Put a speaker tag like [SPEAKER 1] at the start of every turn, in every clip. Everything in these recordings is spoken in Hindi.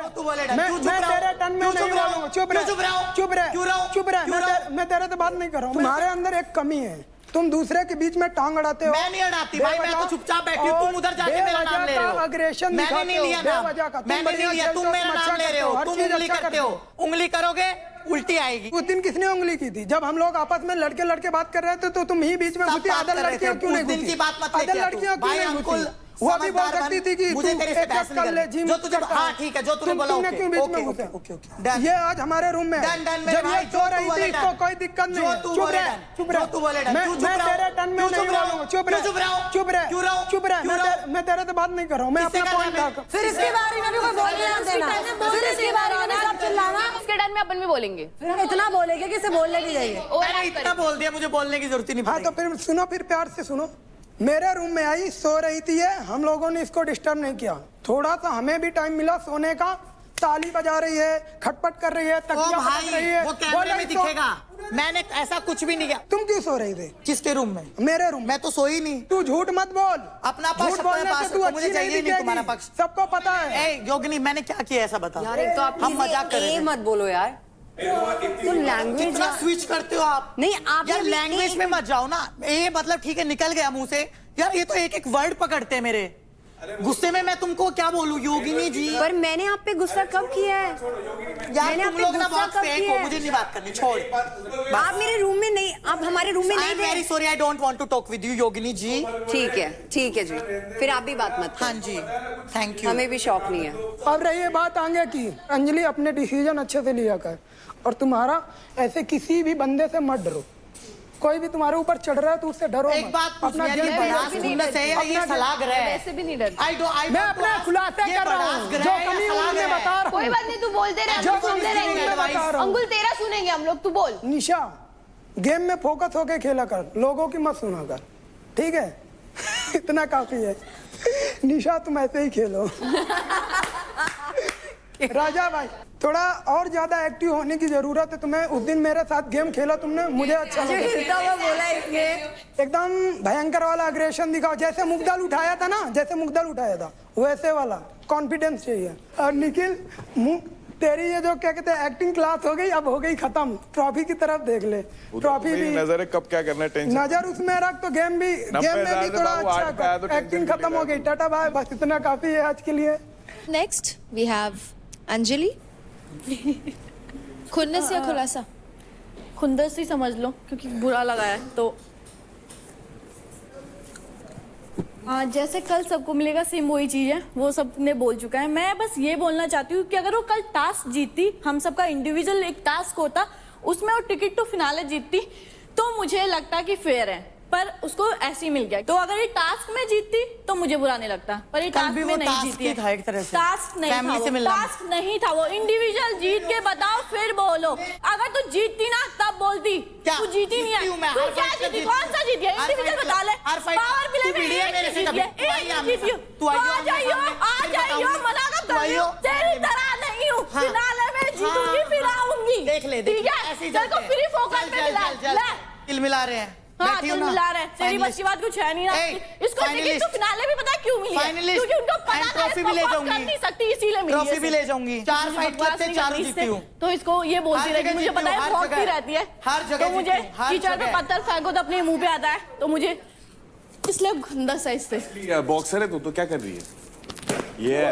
[SPEAKER 1] तू बोले
[SPEAKER 2] मैं तेरे टन में नहीं बोलूंगा। चुप रह, चुप रह, चुप रह। मैं तेरे से बात नहीं कर रहा हूँ। तुम्हारे अंदर एक कमी है, तुम दूसरे के बीच में टांग अड़ाते हो।
[SPEAKER 1] मैं नहीं अड़ाती भाई, मैं तो चुपचाप बैठी हूँ। तुम उधर जाके मेरा नाम ले रहे हो।
[SPEAKER 2] अग्रेशन
[SPEAKER 1] मैंने नहीं लिया नाम, मैंने नहीं लिया। तुम मेरा नाम ले रहे हो, तुम उंगली करते हो। उंगली करोगे उल्टी आएगी।
[SPEAKER 2] उस दिन किसने उंगली की थी? जब हम लोग आपस में लड़के बात कर रहे थे तो तुम ही बीच में घुसी। अदर लड़कियां क्यों नहीं घुसी?
[SPEAKER 1] की बात मत
[SPEAKER 2] अदर लड़कियां क्यों नहीं घुसी? वो भी बोल सकती थी कि
[SPEAKER 1] मुझे तेरे से बहस नहीं करनी। जो तुझे, हाँ ठीक है, जो तूने बोला
[SPEAKER 2] तुमने क्यों बीच में घुसे? ये आज हमारे रूम में जब ये सो रही थी इसको कोई दिक्कत नहीं। चुप रह, चुप रह। मैं तेरे टन में नहीं बोलूंगा। चुप रह, चुप रह, चुप रह। मैं तेरे से बात नहीं कर रहा हूँ। मैं अपना पॉइंट रखा।
[SPEAKER 3] फिर इसके बारे में भी कोई बोलने ना देना। फिर इसके बारे में सब चिल्लाना।
[SPEAKER 4] उसके टर्न में अपन भी बोलेंगे।
[SPEAKER 3] फिर हम इतना बोलेंगे कि इसे बोलने की चाहिए।
[SPEAKER 1] मैंने इतना बोल दिया, मुझे बोलने की जरूरत ही नहीं।
[SPEAKER 2] हाँ तो फिर सुनो, फिर प्यार से सुनो। मेरे रूम में आई, सो रही थी ये, हम लोगों ने इसको डिस्टर्ब नहीं किया। थोड़ा सा हमें भी टाइम मिला सोने का। ताली बजा रही है, खटपट कर रही है, तकिया पटक रही है।
[SPEAKER 1] वो कैमरे में दिखेगा। मैंने ऐसा कुछ भी नहीं किया।
[SPEAKER 2] तुम क्यों सो रही थी?
[SPEAKER 1] किसके रूम में?
[SPEAKER 2] मेरे रूम।
[SPEAKER 1] मैं तो सोई नहीं।
[SPEAKER 2] तू झूठ मत बोल।
[SPEAKER 1] अपना पक्ष, अपने पास
[SPEAKER 2] तू
[SPEAKER 1] मुझे चाहिए नहीं तुम्हारा पक्ष।
[SPEAKER 2] सबको पता है।
[SPEAKER 1] योगिनी मैंने क्या किया ऐसा बता।
[SPEAKER 3] यार एक तो आप
[SPEAKER 1] हम मजाक कर रहे थे।
[SPEAKER 3] मत बोलो यार। तो लैंग्वेज
[SPEAKER 1] कितना स्विच करते हो आप।
[SPEAKER 3] नहीं आप
[SPEAKER 1] यार लैंग्वेज में मत जाओ ना। ये मतलब ठीक है निकल गया मुंह से यार। ये तो एक एक वर्ड पकड़ते हैं मेरे। गुस्से में मैं तुमको क्या बोलूं योगिनी जी?
[SPEAKER 3] पर मैंने आप पे गुस्सा कब किया है?
[SPEAKER 1] यार तुम लोग ना बहुत फेक हो। मुझे नहीं बात करनी, छोड़।
[SPEAKER 3] आप मेरे रूम में नहीं, आप हमारे रूम में नहीं थे।
[SPEAKER 1] Very sorry, I don't want to talk with you Yogini ji.
[SPEAKER 3] ठीक है जी। फिर आप भी बात मत करो।
[SPEAKER 1] हाँ जी, थैंक यू।
[SPEAKER 3] हमें भी शौक नहीं है।
[SPEAKER 2] अब रही बात आगे की, अंजलि अपने डिसीजन अच्छे से लिया कर। और तुम्हारा ऐसे किसी भी बंदे से मत डरो। कोई भी तुम्हारे ऊपर चढ़ रहा है तो उससे डरो।
[SPEAKER 1] एक बात पूछनी है, ये सलाह है।
[SPEAKER 4] वैसे भी नहीं डरती।
[SPEAKER 2] मैं अपने खुलासे कर रहा हूँ, जो कमी उन्हें बता रहा हूँ।
[SPEAKER 4] कोई बात नहीं, तू बोलते रहे, हम सुनते रहेंगे। अंकुल तेरा सुनेंगे हम लोग, तू बोल।
[SPEAKER 2] निशा, गेम में फोकस होके खेला कर, लोगों की मत सुना कर, ठीक है? इतना काफी है। निशा तुम ऐसे ही खेलो। राजा भाई थोड़ा और ज्यादा एक्टिव होने की जरूरत है तुम्हें। उस दिन मेरे साथ गेम खेला तुमने, मुझे अच्छा लगा।
[SPEAKER 3] बोला इसने
[SPEAKER 2] एकदम भयंकर वाला अग्रेशन दिखाओ। जैसे मुग्दल उठाया था ना, जैसे मुग्दल उठाया था वैसे वाला कॉन्फिडेंस चाहिए। और निखिल, तेरी ये जो क्या कहते हैं एक्टिंग क्लास हो गई, अब हो गई खत्म। ट्रॉफी की तरफ देख ले। ट्रॉफी भी
[SPEAKER 5] नजर है, कब क्या करना है, टेंशन
[SPEAKER 2] नजर उसमें रख तो गेम में भी थोड़ा अच्छा कर। एक्टिंग खत्म हो गई, टाटा बाय, बस इतना काफी है आज के लिए।
[SPEAKER 6] Next we have Anjali. खुन्नस या खुलासा?
[SPEAKER 7] खुंदस ही समझ लो क्योंकि बुरा लगा है तो। जैसे कल सबको मिलेगा सेम वही चीज है, वो सबने बोल चुका है। मैं बस ये बोलना चाहती हूँ कि अगर वो कल टास्क जीतती, हम सबका इंडिविजुअल एक टास्क होता, उसमें वो टिकट टू फिनाले जीतती तो मुझे लगता कि फेयर है। पर उसको ऐसे ही मिल गया। तो अगर ये टास्क में जीतती तो मुझे बुरा नहीं लगता, पर ये टास्क में नहीं जीती है।
[SPEAKER 1] टास्क
[SPEAKER 7] नहीं था वो, टास्क नहीं था वो। इंडिविजुअल जीत के बताओ फिर बोलो। अगर तू जीतती ना तब बोलती। तू जीती नहीं है। तू क्या जीती? कौन सा जीत गया? इंडिविजुअल बता ले। पावर प्ले में एक जीत गया, एक जीती हूँ। आ जाइयो, मना कब कर रही हो? तेरी तरह नहीं हूँ। फिनाले में जीतूंगी, फिर आऊंगी।
[SPEAKER 1] देख ले,
[SPEAKER 7] ठीक है? चल को फ्री फोकस में मिला।
[SPEAKER 1] दिल मिला रहे हैं।
[SPEAKER 7] हाँ, दिल मिला रहे हैं। तेरी बस की बात कुछ है नहीं ना। इसको टिकट तो फिनाले में पता है क्यों मिली है? क्योंकि उनको पता था
[SPEAKER 1] ट्रॉफी भी ले जाऊंगी,
[SPEAKER 7] कर नहीं सकती इसीलिए मिली है।
[SPEAKER 1] ट्रॉफी भी ले जाऊंगी। 4 फाइट क्लब से 4 जीती हूँ।
[SPEAKER 7] तो इसको ये बोलती रहती है, मुझे पता है भौंकती रहती है
[SPEAKER 1] हर जगह।
[SPEAKER 7] तो मुझे कीचड़ पे पत्थर फेंको तो अपने मुंह पे आता है, तो मुझे इसलिए खुंदस है इससे।
[SPEAKER 5] बॉक्सर है तो क्या कर रही है ये?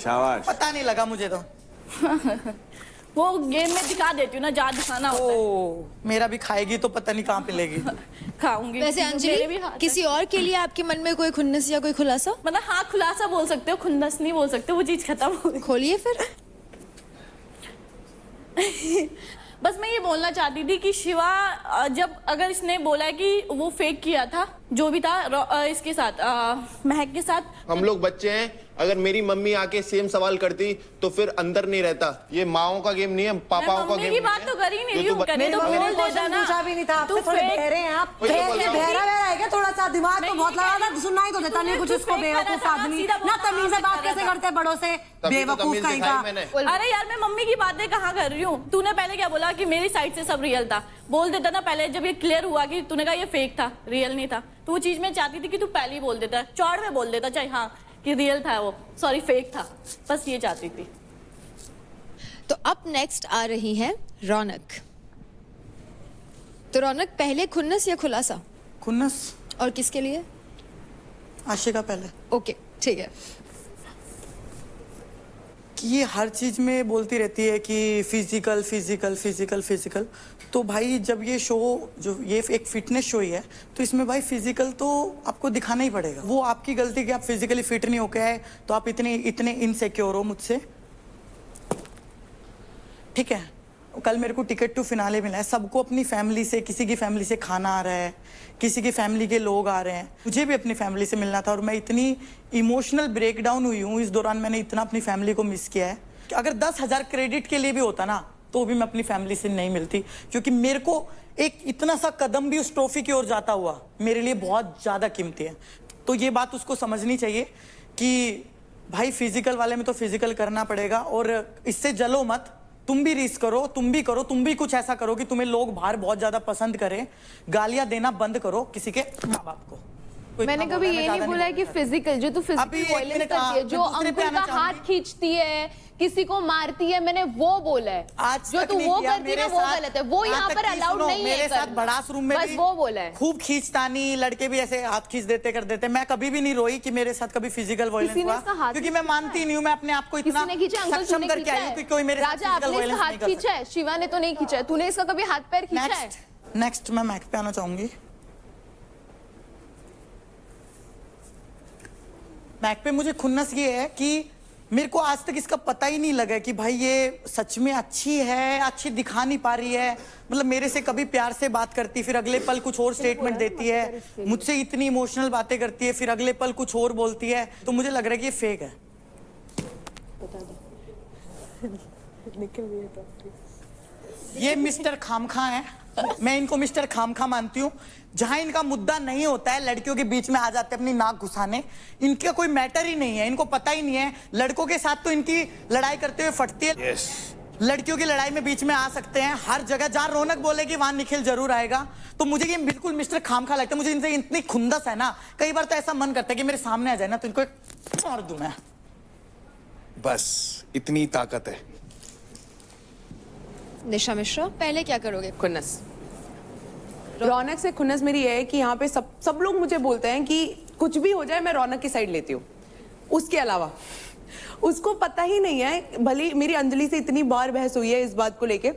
[SPEAKER 5] शाबाश।
[SPEAKER 1] पता नहीं लगा मुझे तो।
[SPEAKER 7] वो गेम में दिखा देती हूँ ना, जहाँ दिखाना होता है।
[SPEAKER 1] मेरा भी खाएगी तो पता नहीं कहाँ पे लेगी।
[SPEAKER 7] खाऊंगी।
[SPEAKER 6] वैसे अंजलि, किसी और के लिए आपके मन में कोई खुन्नस या कोई खुलासा?
[SPEAKER 7] मतलब हाँ, खुलासा बोल सकते हो, खुन्नस नहीं बोल सकते, वो चीज खत्म हो गई।
[SPEAKER 6] खोलिए फिर।
[SPEAKER 7] बस मैं ये बोलना चाहती थी कि शिवा, जब अगर इसने बोला है कि वो फेक किया था जो भी था इसके साथ, महक के साथ।
[SPEAKER 8] हम लोग बच्चे हैं, अगर मेरी मम्मी आके सेम सवाल करती तो फिर अंदर नहीं रहता। ये माओं का गेम नहीं है, पापाओं का गेम।
[SPEAKER 7] की बात तो कर ही नहीं रही हूँ।
[SPEAKER 3] मेरी मम्मी ने क्वेश्चन पूछा भी नहीं था आपसे। थोड़े बहरे हैं आप। बहरा है क्या? थोड़ा सा दिमाग तो बहुत लगा था, सुनना ही तो देता नहीं कुछ। इसको बेवकूफ आदमी ना, तमीज से बात कैसे करते बड़ों से? बेवकूफ कहीं का।
[SPEAKER 7] अरे यार, मैं मम्मी की बातें कहाँ कर रही हूँ? तूने पहले क्या बोला कि मेरी साइड से सब रियल था? बोल देता ना पहले, जब ये क्लियर हुआ कि तूने कहा ये फेक था, रियल नहीं था, तो वो चीज मैं चाहती थी कि तू पहले ही बोल देता, चौड़ में बोल देता, चाहे हाँ कि रियल था वो, सॉरी फेक था, बस ये चाहती थी।
[SPEAKER 6] तो अब नेक्स्ट आ रही है रौनक। तो रौनक, पहले खुन्नस या खुलासा?
[SPEAKER 1] खुन्नस।
[SPEAKER 6] और किसके लिए?
[SPEAKER 1] आशिका पहले।
[SPEAKER 6] ओके, ठीक है।
[SPEAKER 1] कि ये हर चीज में बोलती रहती है कि फिजिकल फिजिकल फिजिकल फिजिकल। तो भाई जब ये शो, जो ये एक फिटनेस शो ही है, तो इसमें भाई फिजिकल तो आपको दिखाना ही पड़ेगा। वो आपकी गलती कि आप फिजिकली फिट नहीं होके आए तो आप इतने इतने इनसिक्योर हो मुझसे, ठीक है। कल मेरे को टिकट टू फिनाले मिला है, सबको अपनी फैमिली से, किसी की फैमिली से खाना आ रहा है, किसी की फैमिली के लोग आ रहे हैं, मुझे भी अपनी फैमिली से मिलना था और मैं इतनी इमोशनल ब्रेकडाउन हुई हूँ इस दौरान। मैंने इतना अपनी फैमिली को मिस किया है कि अगर 10,000 क्रेडिट के लिए भी होता ना तो भी मैं अपनी फैमिली से नहीं मिलती, क्योंकि मेरे को एक इतना सा कदम भी उस ट्रॉफी की ओर जाता हुआ मेरे लिए बहुत ज्यादा कीमती है। तो ये बात उसको समझनी चाहिए कि भाई फिजिकल वाले में तो फिजिकल करना पड़ेगा और इससे जलो मत। तुम भी रिस्क करो, तुम भी करो, तुम भी कुछ ऐसा करो कि तुम्हें लोग बाहर बहुत ज्यादा पसंद करें। गालियां देना बंद करो किसी के माँ बाप को।
[SPEAKER 4] मैंने कभी ये नहीं बोला है कि फिजिकल, जो तू फिजिकल वायलेंस करती है, जो अंकुल का हाथ खींचती है, किसी को मारती है, मैंने वो बोला है।
[SPEAKER 1] आज
[SPEAKER 4] जो तू वो करती है ना वो गलत है, वो यहाँ पर अलाउड नहीं है।
[SPEAKER 1] मेरे साथ बड़ास रूम में
[SPEAKER 4] बस
[SPEAKER 1] भी
[SPEAKER 4] वो बोला है।
[SPEAKER 1] खूब खींचतानी, लड़के भी ऐसे हाथ खींच देते कर देते। मैं कभी भी नहीं रोई कि मेरे साथ कभी फिजिकल वायलेंस हुआ, क्योंकि मैं मानती नहीं हूँ, मैं अपने आप को इतना सक्षम करके आई हूँ कि कोई मेरे साथ फिजिकल वायलेंस नहीं कर सकता।
[SPEAKER 4] खींचा है, शिवा ने तो नहीं खींचा है। तूने इसका कभी हाथ पैर खींचा है?
[SPEAKER 1] नेक्स्ट मैं मैक पे आना चाहूंगी। मैक पे मुझे खुन्नस ये है कि मेरे को आज तक इसका पता ही नहीं लगा कि भाई ये सच में अच्छी है, अच्छी दिखा नहीं पा रही है। मतलब मेरे से कभी प्यार से बात करती, फिर अगले पल कुछ और स्टेटमेंट देती है, मुझसे इतनी इमोशनल बातें करती है, फिर अगले पल कुछ और बोलती है। तो मुझे लग रहा है कि ये फेक है। ये मिस्टर खामखा है, मैं इनको मिस्टर खामखा मानती हूँ। जहां इनका मुद्दा नहीं होता है लड़कियों के बीच में आ जाते हैं अपनी नाक घुसाने। इनका कोई मैटर ही नहीं है, इनको पता ही नहीं है। लड़कों के साथ तो इनकी लड़ाई करते हुए फटती है। लड़कियों की लड़ाई में बीच में आ सकते हैं हर जगह। जहां रौनक बोलेगी वहां निखिल जरूर आएगा। तो मुझे ये बिल्कुल मिस्टर खामखा लगता है। मुझे इनसे इतनी खुंदस है ना, कई बार तो ऐसा मन करता है कि मेरे सामने आ जाए ना तो इनको एक मार दूं मैं।
[SPEAKER 5] बस इतनी ताकत है।
[SPEAKER 6] निशा मिश्रा, पहले क्या करोगे?
[SPEAKER 9] खुन्नस। रौनक से खुन्नस मेरी ये है कि यहाँ पे सब लोग मुझे बोलते हैं कि कुछ भी हो जाए मैं रौनक की साइड लेती हूँ। उसके अलावा उसको पता ही नहीं है, भले मेरी अंजलि से इतनी बार बहस हुई है इस बात को लेके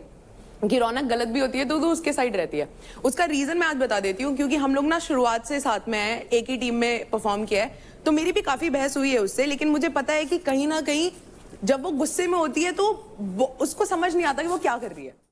[SPEAKER 9] कि रौनक गलत भी होती है तो उसके साइड रहती है। उसका रीजन मैं आज बता देती हूँ, क्योंकि हम लोग ना शुरुआत से साथ में हैं, एक ही टीम में परफॉर्म किया है, तो मेरी भी काफी बहस हुई है उससे। लेकिन मुझे पता है कि कहीं ना कहीं जब वो गुस्से में होती है तो उसको समझ नहीं आता कि वो क्या कर रही है।